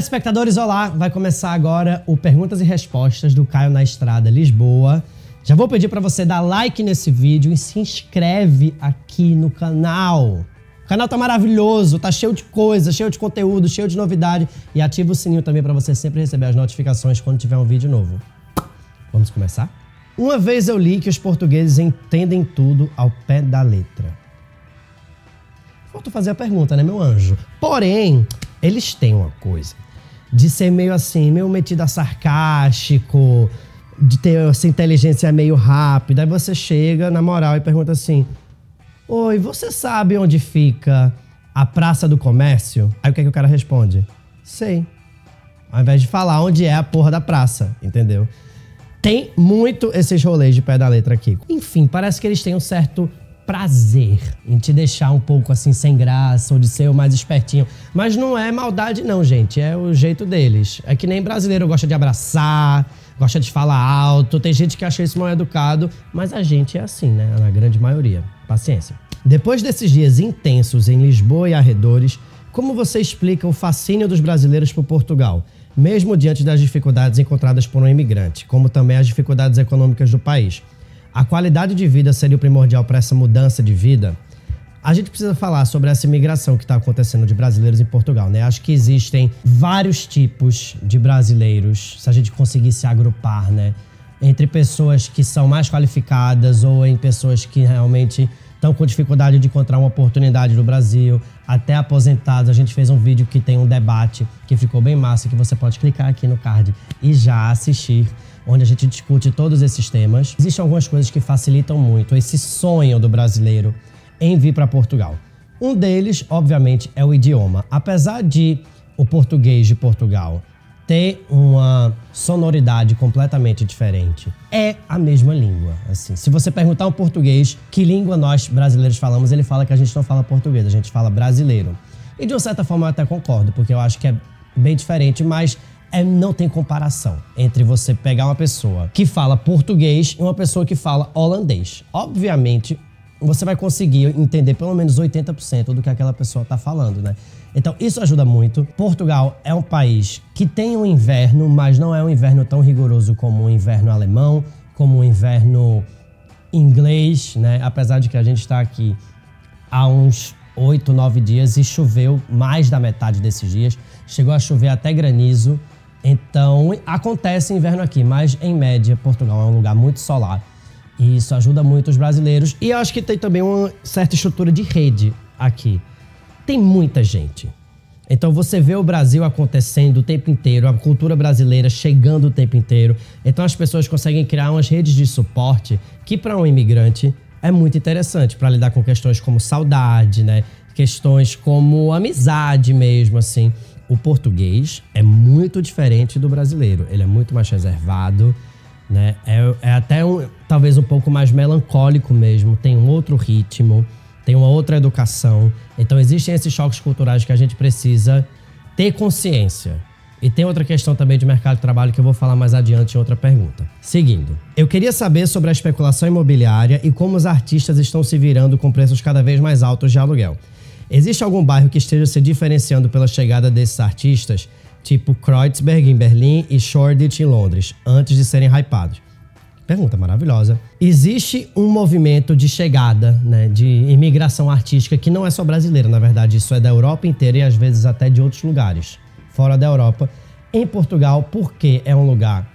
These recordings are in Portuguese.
Telespectadores, olá! Vai começar agora o Perguntas e Respostas do Caio na Estrada, Lisboa. Já vou pedir para você dar like nesse vídeo e se inscreve aqui no canal. O canal tá maravilhoso, tá cheio de coisa, cheio de conteúdo, cheio de novidade. E ativa o sininho também para você sempre receber as notificações quando tiver um vídeo novo. Vamos começar? Uma vez eu li que os portugueses entendem tudo ao pé da letra. Falta fazer a pergunta, né, meu anjo? Porém, eles têm uma coisa de ser meio assim, meio metido a sarcástico, de ter essa inteligência meio rápida. Aí você chega, na moral, e pergunta assim: oi, você sabe onde fica a Praça do Comércio? Aí o que é que o cara responde? Sei. Ao invés de falar onde é a porra da praça, entendeu? Tem muito esses rolês de pé da letra aqui. Enfim, parece que eles têm um certo prazer em te deixar um pouco assim sem graça ou de ser o mais espertinho. Mas não é maldade não, gente. É o jeito deles. É que nem brasileiro gosta de abraçar, gosta de falar alto. Tem gente que acha isso mal educado, mas a gente é assim, né? Na grande maioria. Paciência. Depois desses dias intensos em Lisboa e arredores, como você explica o fascínio dos brasileiros por Portugal, mesmo diante das dificuldades encontradas por um imigrante, como também as dificuldades econômicas do país? A qualidade de vida seria o primordial para essa mudança de vida? A gente precisa falar sobre essa imigração que está acontecendo de brasileiros em Portugal, né? Acho que existem vários tipos de brasileiros, se a gente conseguir se agrupar, né? Entre pessoas que são mais qualificadas ou em pessoas que realmente estão com dificuldade de encontrar uma oportunidade no Brasil, até aposentados. A gente fez um vídeo que tem um debate que ficou bem massa, que você pode clicar aqui no card e já assistir, onde a gente discute todos esses temas. Existem algumas coisas que facilitam muito esse sonho do brasileiro em vir para Portugal. Um deles, obviamente, é o idioma. Apesar de o português de Portugal ter uma sonoridade completamente diferente, é a mesma língua. Assim, se você perguntar um português que língua nós brasileiros falamos, ele fala que a gente não fala português, a gente fala brasileiro. E de uma certa forma eu até concordo, porque eu acho que é bem diferente, mas não tem comparação entre você pegar uma pessoa que fala português e uma pessoa que fala holandês. Obviamente, você vai conseguir entender pelo menos 80% do que aquela pessoa está falando, né? Então, isso ajuda muito. Portugal é um país que tem um inverno, mas não é um inverno tão rigoroso como o inverno alemão, como o inverno inglês, né? Apesar de que a gente está aqui há uns 8, 9 dias e choveu mais da metade desses dias. Chegou a chover até granizo. Então, acontece inverno aqui, mas em média, Portugal é um lugar muito solar. E isso ajuda muito os brasileiros. E eu acho que tem também uma certa estrutura de rede aqui. Tem muita gente. Então você vê o Brasil acontecendo o tempo inteiro, a cultura brasileira chegando o tempo inteiro. Então as pessoas conseguem criar umas redes de suporte que para um imigrante é muito interessante para lidar com questões como saudade, né? Questões como amizade mesmo, assim. O português é muito diferente do brasileiro. Ele é muito mais reservado, né? É até talvez um pouco mais melancólico mesmo. Tem um outro ritmo, tem uma outra educação. Então existem esses choques culturais que a gente precisa ter consciência. E tem outra questão também de mercado de trabalho que eu vou falar mais adiante em outra pergunta. Seguindo, eu queria saber sobre a especulação imobiliária e como os artistas estão se virando com preços cada vez mais altos de aluguel. Existe algum bairro que esteja se diferenciando pela chegada desses artistas, tipo Kreuzberg em Berlim e Shoreditch em Londres, antes de serem hypados? Pergunta maravilhosa. Existe um movimento de chegada, né, de imigração artística que não é só brasileira, na verdade, isso é da Europa inteira e às vezes até de outros lugares, fora da Europa, em Portugal, porque é um lugar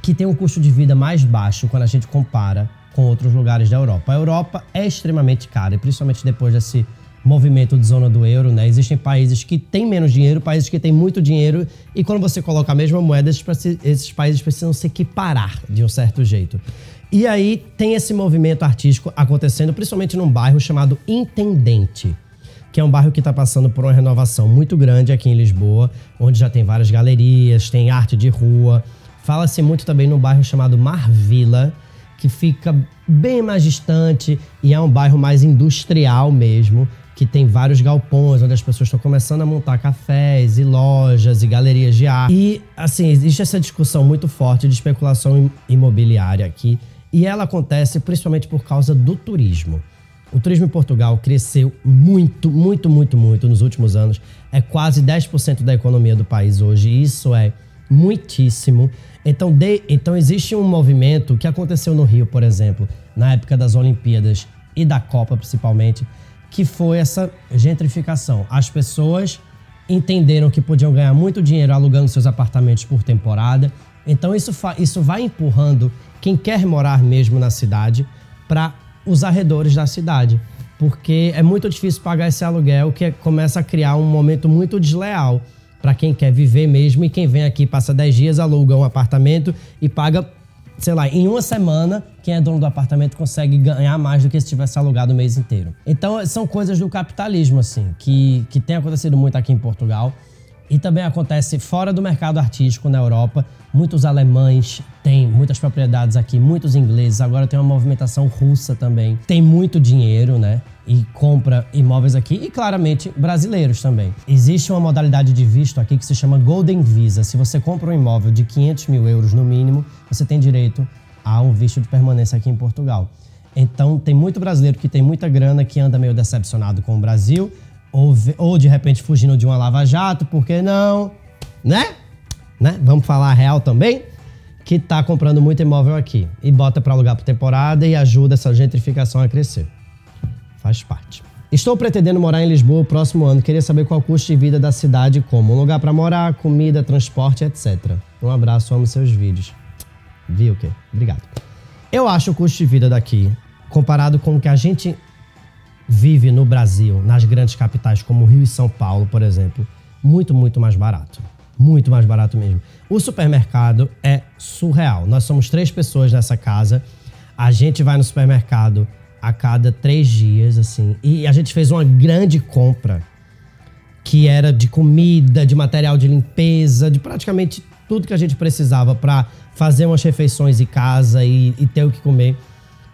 que tem um custo de vida mais baixo quando a gente compara com outros lugares da Europa. A Europa é extremamente cara, e principalmente depois desse movimento de zona do euro, né? Existem países que têm menos dinheiro, países que têm muito dinheiro, e quando você coloca a mesma moeda, esses países precisam se equiparar de um certo jeito. E aí tem esse movimento artístico acontecendo, principalmente num bairro chamado Intendente, que é um bairro que está passando por uma renovação muito grande aqui em Lisboa, onde já tem várias galerias, tem arte de rua. Fala-se muito também num bairro chamado Marvila, que fica bem mais distante e é um bairro mais industrial mesmo, que tem vários galpões onde as pessoas estão começando a montar cafés e lojas e galerias de arte. E, assim, existe essa discussão muito forte de especulação imobiliária aqui, e ela acontece principalmente por causa do turismo. O turismo em Portugal cresceu muito nos últimos anos. É quase 10% da economia do país hoje. Isso é muitíssimo. Então existe um movimento que aconteceu no Rio, por exemplo, na época das Olimpíadas e da Copa principalmente, que foi essa gentrificação. As pessoas entenderam que podiam ganhar muito dinheiro alugando seus apartamentos por temporada. Então isso vai empurrando quem quer morar mesmo na cidade para os arredores da cidade, porque é muito difícil pagar esse aluguel, que começa a criar um momento muito desleal para quem quer viver mesmo, e quem vem aqui passa 10 dias, aluga um apartamento e paga, sei lá, em uma semana, quem é dono do apartamento consegue ganhar mais do que se tivesse alugado o mês inteiro. Então são coisas do capitalismo, assim, que tem acontecido muito aqui em Portugal. E também acontece fora do mercado artístico na Europa. Muitos alemães têm muitas propriedades aqui, muitos ingleses. Agora tem uma movimentação russa também. Tem muito dinheiro, né? E compra imóveis aqui. E claramente brasileiros também. Existe uma modalidade de visto aqui que se chama Golden Visa. Se você compra um imóvel de 500 mil euros no mínimo, você tem direito a um visto de permanência aqui em Portugal. Então tem muito brasileiro que tem muita grana, que anda meio decepcionado com o Brasil, ou de repente fugindo de uma lava-jato, por que não? Né? Vamos falar a real também? Que tá comprando muito imóvel aqui e bota para alugar por temporada e ajuda essa gentrificação a crescer. Faz parte. Estou pretendendo morar em Lisboa o próximo ano. Queria saber qual é o custo de vida da cidade, como um lugar para morar, comida, transporte, etc. Um abraço, amo seus vídeos. Viu o quê? Obrigado. Eu acho o custo de vida daqui, comparado com o que a gente vive no Brasil, nas grandes capitais como Rio e São Paulo, por exemplo, muito mais barato. Muito mais barato mesmo. O supermercado é surreal. Nós somos 3 pessoas nessa casa. A gente vai no supermercado a cada 3 dias, assim. E a gente fez uma grande compra que era de comida, de material de limpeza, de praticamente tudo que a gente precisava para fazer umas refeições em casa e ter o que comer.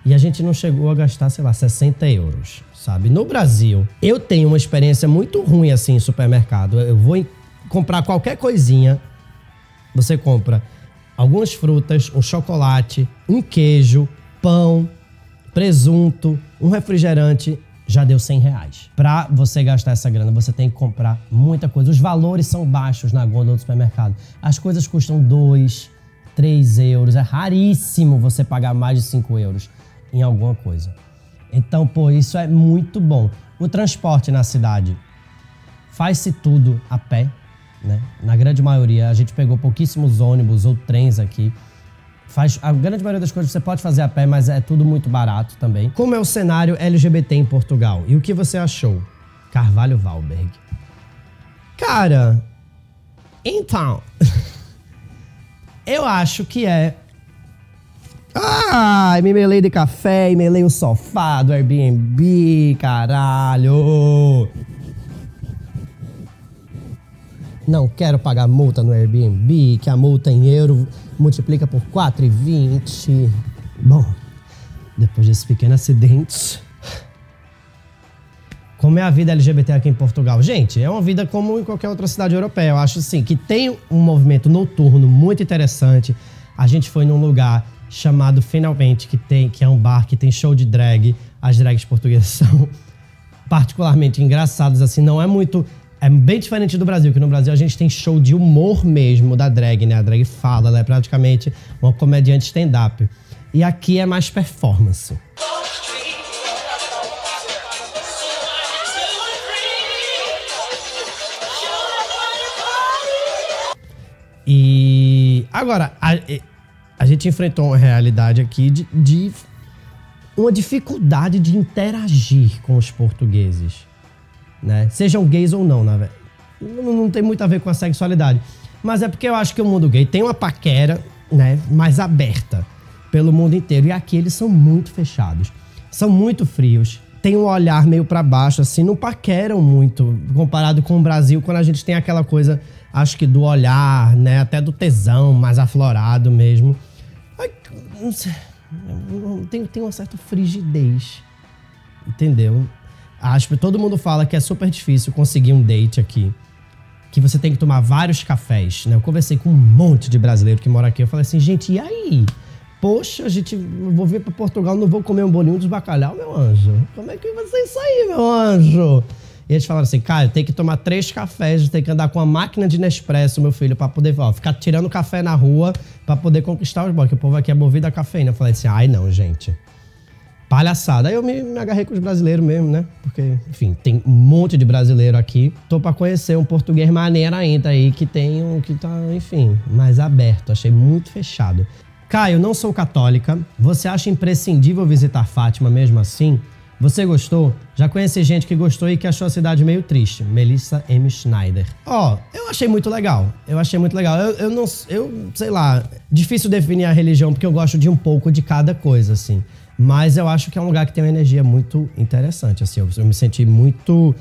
E a gente não chegou a gastar, sei lá, 60 euros, sabe? No Brasil, eu tenho uma experiência muito ruim assim em supermercado. Eu vou comprar qualquer coisinha, você compra algumas frutas, um chocolate, um queijo, pão, presunto, um refrigerante, já deu 100 reais. Pra você gastar essa grana, você tem que comprar muita coisa. Os valores são baixos na gôndola do supermercado. As coisas custam 2, 3 euros. É raríssimo você pagar mais de 5 euros em alguma coisa. Então, pô, isso é muito bom. O transporte na cidade faz-se tudo a pé, né? Na grande maioria, a gente pegou pouquíssimos ônibus ou trens aqui. A grande maioria das coisas você pode fazer a pé, mas é tudo muito barato também. Como é o cenário LGBT em Portugal? E o que você achou? Carvalho Valberg. Cara, então, eu acho que é... me melei de café e melei o sofá do Airbnb, caralho. Não quero pagar multa no Airbnb, que a multa em euro multiplica por 4,20. Bom, depois desse pequeno acidente... Como é a vida LGBT aqui em Portugal? Gente, é uma vida como em qualquer outra cidade europeia. Eu acho, assim, que tem um movimento noturno muito interessante. A gente foi num lugar chamado Finalmente, que é um bar que tem show de drag. As drags portuguesas são particularmente engraçadas, assim, não é muito... É bem diferente do Brasil, que no Brasil a gente tem show de humor mesmo da drag, né? A drag fala, ela é praticamente uma comediante stand-up. E aqui é mais performance. E agora, a gente enfrentou uma realidade aqui de uma dificuldade de interagir com os portugueses, né? Sejam gays ou não, né? Não tem muito a ver com a sexualidade. Mas é porque eu acho que o mundo gay tem uma paquera, né, mais aberta pelo mundo inteiro. E aqui eles são muito fechados, são muito frios, tem um olhar meio pra baixo, assim, não paqueram muito comparado com o Brasil, quando a gente tem aquela coisa... Acho que do olhar, né? Até do tesão mais aflorado mesmo. Não sei, tem uma certa frigidez. Entendeu? Acho que todo mundo fala que é super difícil conseguir um date aqui. Que você tem que tomar vários cafés, né? Eu conversei com um monte de brasileiro que mora aqui. Eu falei assim, gente, e aí? Poxa, eu vou vir para Portugal, não vou comer um bolinho dos bacalhau, meu anjo. Como é que vai ser isso aí, meu anjo? E eles falaram assim, Caio, tem que tomar 3 cafés, tem que andar com uma máquina de Nespresso, meu filho, pra poder ficar tirando café na rua pra poder conquistar os boys, que o povo aqui é movido a cafeína. Eu falei assim, ai não, gente. Palhaçada. Aí eu me agarrei com os brasileiros mesmo, né? Porque, enfim, tem um monte de brasileiro aqui. Tô pra conhecer um português maneiro ainda aí, que tá, enfim, mais aberto. Achei muito fechado. Caio, não sou católica. Você acha imprescindível visitar Fátima mesmo assim? Você gostou? Já conheci gente que gostou e que achou a cidade meio triste. Melissa M. Schneider. Eu achei muito legal. Eu sei lá, difícil definir a religião porque eu gosto de um pouco de cada coisa, assim. Mas eu acho que é um lugar que tem uma energia muito interessante, assim. Eu me senti muito...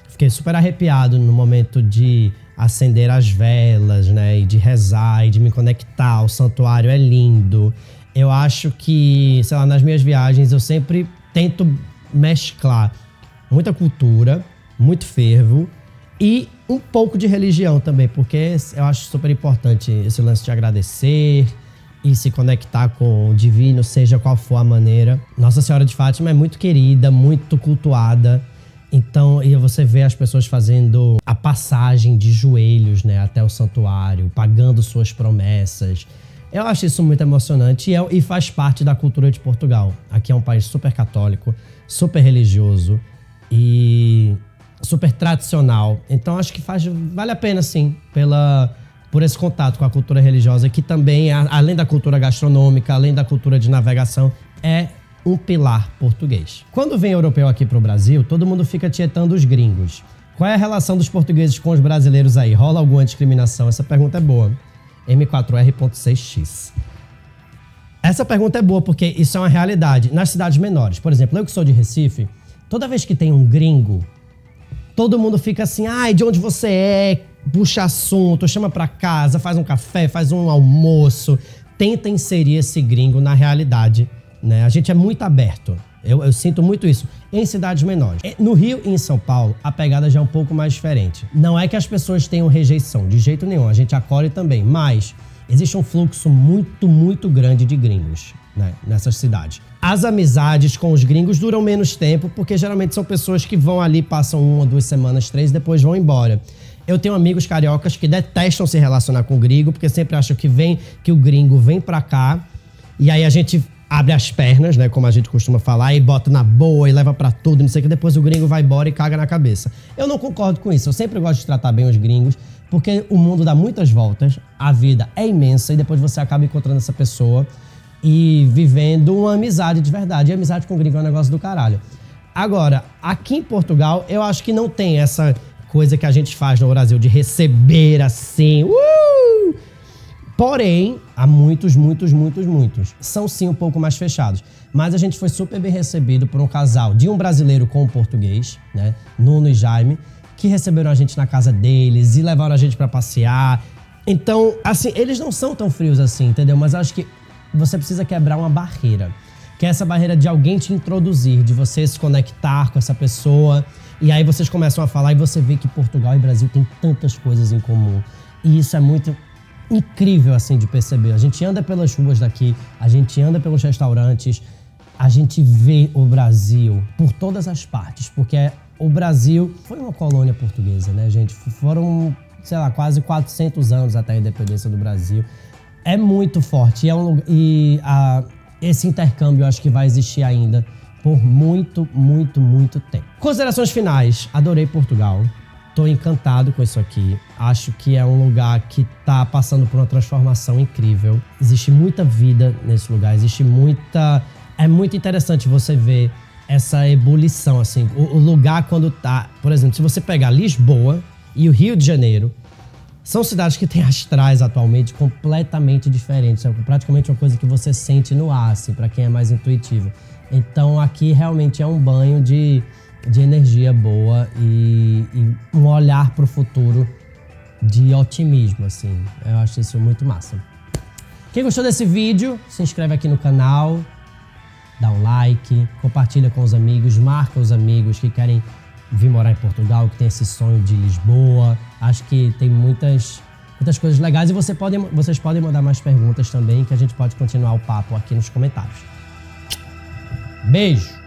Fiquei super arrepiado no momento de acender as velas, né? E de rezar e de me conectar. O santuário é lindo. Eu acho que, sei lá, nas minhas viagens eu sempre tento mesclar muita cultura, muito fervo e um pouco de religião também, porque eu acho super importante esse lance de agradecer e se conectar com o divino, seja qual for a maneira. Nossa Senhora de Fátima é muito querida, muito cultuada. Então, e você vê as pessoas fazendo a passagem de joelhos, né, até o santuário, pagando suas promessas. Eu acho isso muito emocionante e faz parte da cultura de Portugal. Aqui é um país super católico, super religioso e super tradicional. Então acho que vale a pena, sim, por esse contato com a cultura religiosa, que também, além da cultura gastronômica, além da cultura de navegação, é um pilar português. Quando vem europeu aqui pro Brasil, todo mundo fica tietando os gringos. Qual é a relação dos portugueses com os brasileiros aí? Rola alguma discriminação? Essa pergunta é boa. M4R.6X. Essa pergunta é boa porque isso é uma realidade. Nas cidades menores, por exemplo, eu que sou de Recife, toda vez que tem um gringo, todo mundo fica assim, ai, de onde você é? Puxa assunto, chama pra casa, faz um café, faz um almoço. Tenta inserir esse gringo na realidade, né? A gente é muito aberto. Eu sinto muito isso em cidades menores. No Rio e em São Paulo, a pegada já é um pouco mais diferente. Não é que as pessoas tenham rejeição, de jeito nenhum. A gente acolhe também, mas existe um fluxo muito, muito grande de gringos, né, nessas cidades. As amizades com os gringos duram menos tempo, porque geralmente são pessoas que vão ali, passam 1 ou 2 semanas, 3, depois vão embora. Eu tenho amigos cariocas que detestam se relacionar com o gringo, porque sempre acham que o gringo vem pra cá, e aí a gente abre as pernas, né, como a gente costuma falar, e bota na boa e leva pra tudo, não sei o que, depois o gringo vai embora e caga na cabeça. Eu não concordo com isso, eu sempre gosto de tratar bem os gringos, porque o mundo dá muitas voltas, a vida é imensa e depois você acaba encontrando essa pessoa e vivendo uma amizade de verdade. E amizade com o gringo é um negócio do caralho. Agora, aqui em Portugal, eu acho que não tem essa coisa que a gente faz no Brasil de receber assim, Porém, há muitos são sim um pouco mais fechados. Mas a gente foi super bem recebido por um casal de um brasileiro com um português, né, Nuno e Jaime, que receberam a gente na casa deles e levaram a gente pra passear. Então, assim, eles não são tão frios assim, entendeu? Mas acho que você precisa quebrar uma barreira, que é essa barreira de alguém te introduzir, de você se conectar com essa pessoa. E aí vocês começam a falar e você vê que Portugal e Brasil têm tantas coisas em comum. E isso é muito incrível, assim, de perceber. A gente anda pelas ruas daqui, a gente anda pelos restaurantes, a gente vê o Brasil por todas as partes, porque o Brasil foi uma colônia portuguesa, né, gente? Foram, sei lá, quase 400 anos até a independência do Brasil. É muito forte esse intercâmbio eu acho que vai existir ainda por muito tempo. Considerações finais. Adorei Portugal. Tô encantado com isso aqui. Acho que é um lugar que tá passando por uma transformação incrível. Existe muita vida nesse lugar. É muito interessante você ver essa ebulição, assim. O lugar quando tá... Por exemplo, se você pegar Lisboa e o Rio de Janeiro, são cidades que têm astrais atualmente completamente diferentes. É praticamente uma coisa que você sente no ar, assim, pra quem é mais intuitivo. Então aqui realmente é um banho de energia boa e um olhar pro futuro de otimismo, assim. Eu acho isso muito massa. Quem gostou desse vídeo, se inscreve aqui no canal, dá um like, compartilha com os amigos, marca os amigos que querem vir morar em Portugal, que tem esse sonho de Lisboa. Acho que tem muitas muitas coisas legais. E vocês podem mandar mais perguntas também, que a gente pode continuar o papo aqui nos comentários. Beijo!